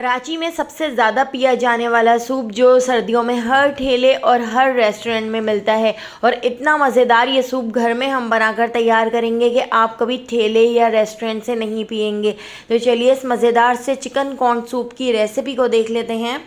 कराची में सबसे ज़्यादा पिया जाने वाला सूप जो सर्दियों में हर ठेले और हर रेस्टोरेंट में मिलता है, और इतना मज़ेदार ये सूप घर में हम बनाकर तैयार करेंगे कि आप कभी ठेले या रेस्टोरेंट से नहीं पिएंगे। तो चलिए इस मज़ेदार से चिकन कॉर्न सूप की रेसिपी को देख लेते हैं।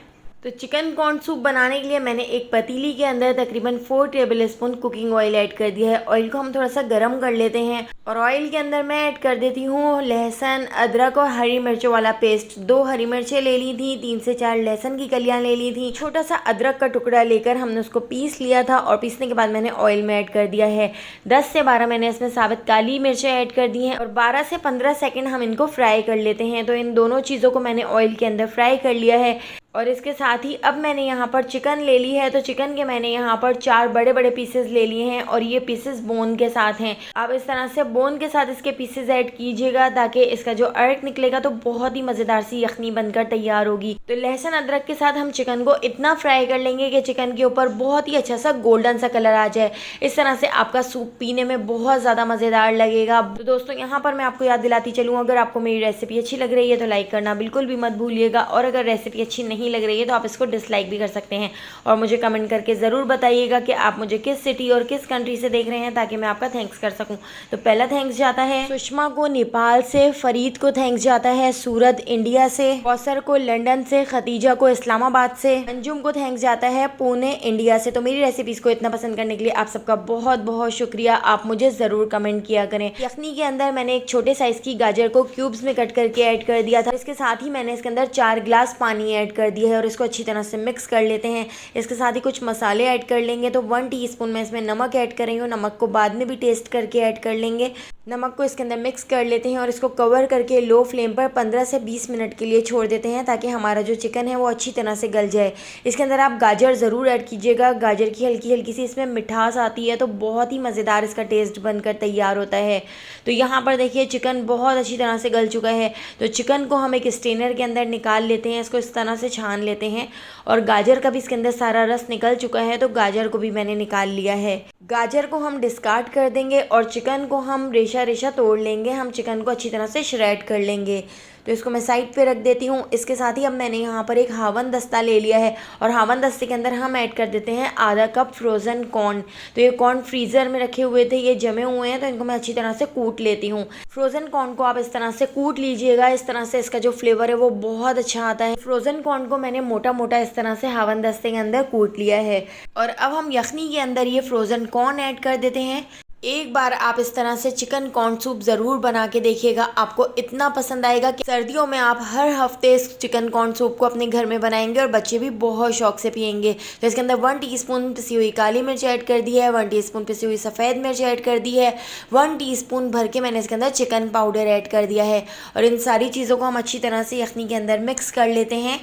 तो चिकन कॉर्न सूप बनाने के लिए मैंने एक पतीली के अंदर तकरीबन 4 table spoon cooking oil add कर दिया है। ऑयल को हम थोड़ा सा गर्म कर लेते हैं और ऑयल के अंदर मैं ऐड कर देती हूँ लहसुन, अदरक और हरी मिर्चों वाला पेस्ट। 2 हरी मिर्चें ले ली थी, 3 से 4 लहसुन की कलियां ले ली थी, छोटा सा अदरक का टुकड़ा लेकर हमने उसको पीस लिया था और पीसने के बाद मैंने ऑयल में ऐड कर दिया है। 10 से 12 मैंने इसमें साबित काली मिर्चें ऐड कर दी हैं और 12 से 15 सेकेंड हम इनको फ्राई कर लेते हैं। तो इन दोनों चीज़ों को मैंने ऑयल के अंदर फ्राई कर लिया है। और इसके साथ ही अब मैंने यहाँ पर चिकन ले ली है। तो चिकन के मैंने यहाँ पर 4 बड़े बड़े पीसेस ले लिए हैं और ये पीसेस बोन के साथ हैं। आप इस तरह से बोन के साथ इसके पीसेस ऐड कीजिएगा ताकि इसका जो अर्क निकलेगा तो बहुत ही मज़ेदार सी यखनी बनकर तैयार होगी। तो लहसुन अदरक के साथ हम चिकन को इतना फ्राई कर लेंगे कि चिकन के ऊपर बहुत ही अच्छा सा गोल्डन सा कलर आ जाए। इस तरह से आपका सूप पीने में बहुत ज़्यादा मज़ेदार लगेगा। तो दोस्तों यहाँ पर मैं आपको याद दिलाती चलूँ, अगर आपको मेरी रेसिपी अच्छी लग रही है तो लाइक करना बिल्कुल भी मत भूलिएगा, और अगर रेसिपी अच्छी नहीं लग रही है तो आप इसको डिसलाइक भी कर सकते हैं। और मुझे कमेंट करके ज़रूर बताइएगा कि आप मुझे किस सिटी और किस कंट्री से देख रहे हैं ताकि मैं आपका थैंक्स कर सकूं। तो पहला थैंक्स जाता है सुषमा को नेपाल से, फरीद को थैंक्स जाता है सूरत इंडिया से, कौसर को लंदन से, खतीजा को इस्लामाबाद से, अंजुम को थैंक्स जाता है पुणे इंडिया से। तो मेरी रेसिपीज़ को इतना पसंद करने के लिए आप सबका बहुत बहुत शुक्रिया। आप मुझे ज़रूर कमेंट किया करें। यखनी के अंदर मैंने एक छोटे साइज़ की गाजर को क्यूब्स में कट करके ऐड कर दिया था। इसके साथ ही मैंने इसके अंदर 4 गिलास पानी ऐड कर दिया है और इसको अच्छी तरह से मिक्स कर लेते हैं। इसके साथ ही कुछ मसाले ऐड कर लेंगे। तो 1 टीस्पून मैं इसमें नमक ऐड कर रही हूँ। नमक को बाद में भी टेस्ट करके ऐड कर लेंगे। नमक को इसके अंदर मिक्स कर लेते हैं और इसको कवर करके लो फ्लेम पर 15 से 20 मिनट के लिए छोड़ देते हैं ताकि हमारा जो चिकन है वो अच्छी तरह से गल जाए। इसके अंदर आप गाजर ज़रूर ऐड कीजिएगा। गाजर की हल्की हल्की सी इसमें मिठास आती है तो बहुत ही मज़ेदार इसका टेस्ट बनकर तैयार होता है। तो यहाँ पर देखिए चिकन बहुत अच्छी तरह से गल चुका है। तो चिकन को हम एक स्ट्रेनर के अंदर निकाल लेते हैं। इसको इस तरह से छान लेते हैं और गाजर का भी इसके अंदर सारा रस निकल चुका है तो गाजर को भी मैंने निकाल लिया है। गाजर को हम डिस्कार्ड कर देंगे और चिकन को हम रेशा रेशा तोड़ लेंगे। हम चिकन को अच्छी तरह से श्रेड कर लेंगे। तो इसको मैं साइड पे रख देती हूँ। इसके साथ ही अब मैंने यहाँ पर एक हावन दस्ता ले लिया है और हावन दस्ते के अंदर हम ऐड कर देते हैं आधा कप फ्रोज़न कॉर्न। तो ये कॉर्न फ्रीज़र में रखे हुए थे, ये जमे हुए हैं तो इनको मैं अच्छी तरह से कूट लेती हूँ। फ्रोज़न कॉर्न को आप इस तरह से कूट लीजिएगा। इस तरह से इसका जो फ्लेवर है वो बहुत अच्छा आता है। फ्रोज़न कॉर्न को मैंने मोटा मोटा इस तरह से हावन दस्ते के अंदर कूट लिया है और अब हम यखनी के अंदर ये फ्रोज़न कॉर्न ऐड कर देते हैं। एक बार आप इस तरह से चिकन कॉर्न सूप ज़रूर बना के देखिएगा, आपको इतना पसंद आएगा कि सर्दियों में आप हर हफ्ते इस चिकन कॉर्न सूप को अपने घर में बनाएंगे और बच्चे भी बहुत शौक से पियेंगे। तो इसके अंदर 1 टीस्पून पिसी हुई काली मिर्च ऐड कर दी है, 1 टीस्पून पिसी हुई सफ़ेद मिर्च ऐड कर दी है, 1 टीस्पून भर के मैंने इसके अंदर चिकन पाउडर ऐड कर दिया है। और इन सारी चीज़ों को हम अच्छी तरह से यखनी के अंदर मिक्स कर लेते हैं।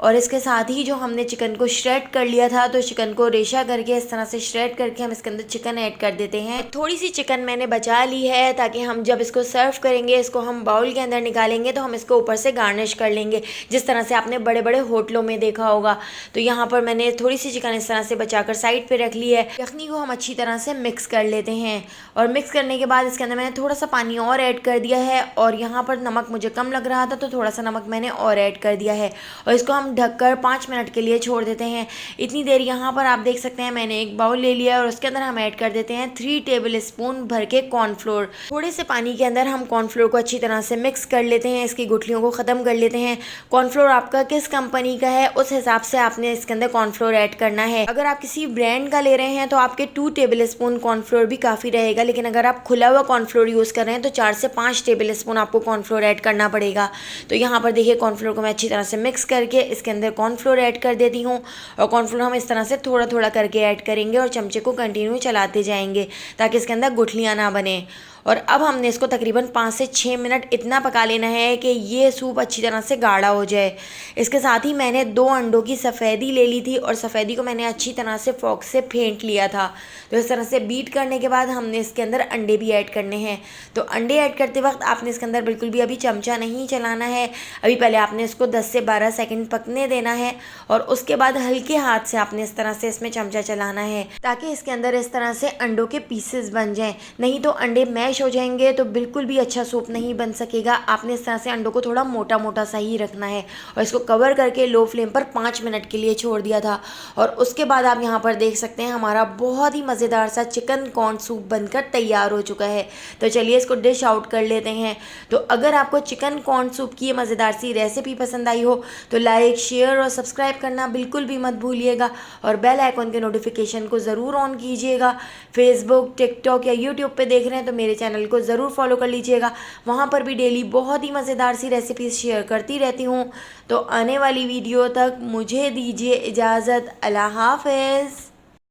और इसके साथ ही जो हमने चिकन को श्रेड कर लिया था तो चिकन को रेशा करके इस तरह से श्रेड करके हम इसके अंदर चिकन ऐड कर देते हैं। थोड़ी सी चिकन मैंने बचा ली है ताकि हम जब इसको सर्व करेंगे, इसको हम बाउल के अंदर निकालेंगे तो हम इसको ऊपर से गार्निश कर लेंगे, जिस तरह से आपने बड़े बड़े होटलों में देखा होगा। तो यहाँ पर मैंने थोड़ी सी चिकन इस तरह से बचाकर साइड पर रख ली है। यखनी को हम अच्छी तरह से मिक्स कर लेते हैं और मिक्स करने के बाद इसके अंदर मैंने थोड़ा सा पानी और ऐड कर दिया है और यहाँ पर नमक मुझे कम लग रहा था तो थोड़ा सा नमक मैंने और ऐड कर दिया है और इसको हम ढककर 5 मिनट के लिए छोड़ देते हैं। इतनी देर यहाँ पर आप देख सकते हैं मैंने एक बाउल ले लिया और उसके अंदर हम ऐड कर देते हैं 3 टेबल स्पून भर के कॉर्नफ्लोर। थोड़े से पानी के अंदर हम कॉर्नफ्लोर को अच्छी तरह से मिक्स कर लेते हैं, इसकी गुठलियों को ख़त्म कर लेते हैं। कॉर्नफ्लोर आपका किस कंपनी का है उस हिसाब से आपने इसके अंदर कॉर्नफ्लोर ऐड करना है। अगर आप किसी ब्रांड का ले रहे हैं तो आपके 2 टेबल स्पून कॉर्नफ्लोर भी काफ़ी रहेगा, लेकिन अगर आप खुला हुआ कॉर्नफ्लोर यूज़ कर रहे हैं तो 4 से 5 टेबल स्पून आपको कॉर्नफ्लोर ऐड करना पड़ेगा। तो यहाँ पर देखिए कॉर्नफ्लोर को मैं अच्छी तरह से मिक्स करके इसके अंदर कॉर्नफ्लोर ऐड कर देती हूँ और कॉर्नफ्लोर हम इस तरह से थोड़ा थोड़ा करके ऐड करेंगे और चमचे को कंटिन्यू चलाते जाएंगे ताकि इसके अंदर गुठलियाँ ना बने। और अब हमने इसको तकरीबन 5 से 6 मिनट इतना पका लेना है कि ये सूप अच्छी तरह से गाढ़ा हो जाए। इसके साथ ही मैंने 2 अंडों की सफ़ेदी ले ली थी और सफ़ेदी को मैंने अच्छी तरह से फोक से फेंट लिया था। तो इस तरह से बीट करने के बाद हमने इसके अंदर अंडे भी ऐड करने हैं। तो अंडे ऐड करते वक्त आपने इसके अंदर बिल्कुल भी अभी चमचा नहीं चलाना है। अभी पहले आपने इसको 10 से 12 सेकंड पकने देना है और उसके बाद हल्के हाथ से आपने इस तरह से इसमें चमचा चलाना है ताकि इसके अंदर इस तरह से अंडों के पीसेस बन जाएँ, नहीं तो अंडे मैश मैश हो जाएंगे तो बिल्कुल भी अच्छा सूप नहीं बन सकेगा। आपने इस तरह से अंडों को थोड़ा मोटा मोटा सा ही रखना है और इसको कवर करके लो फ्लेम पर 5 मिनट के लिए छोड़ दिया था। और उसके बाद आप यहाँ पर देख सकते हैं हमारा बहुत ही मज़ेदार सा चिकन कॉर्न सूप बनकर तैयार हो चुका है। तो चलिए इसको डिश आउट कर लेते हैं। तो अगर आपको चिकन कॉर्न सूप की ये मज़ेदार सी रेसिपी पसंद आई हो तो लाइक, शेयर और सब्सक्राइब करना बिल्कुल भी मत भूलिएगा और बेल आइकॉन के नोटिफिकेशन को ज़रूर ऑन कीजिएगा। फेसबुक, टिकटॉक या यूट्यूब पे देख रहे हैं तो मेरे चैनल को ज़रूर फॉलो कर लीजिएगा। वहाँ पर भी डेली बहुत ही मज़ेदार सी रेसिपीज़ शेयर करती रहती हूँ। तो आने वाली वीडियो तक मुझे दीजिए इजाज़त। अल्लाह हाफ़िज़।